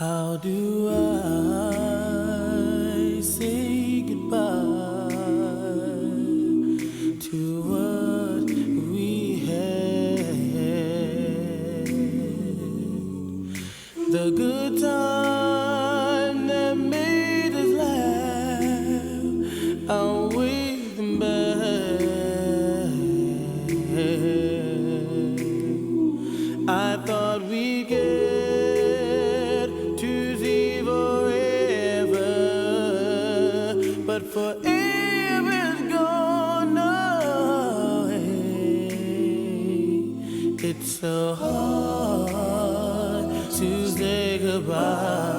How do I say goodbye to what we had? The good time that made us laugh outweigh the bad. I thought we'd get to see forever, but forever is gone away. It's so hard to say goodbye.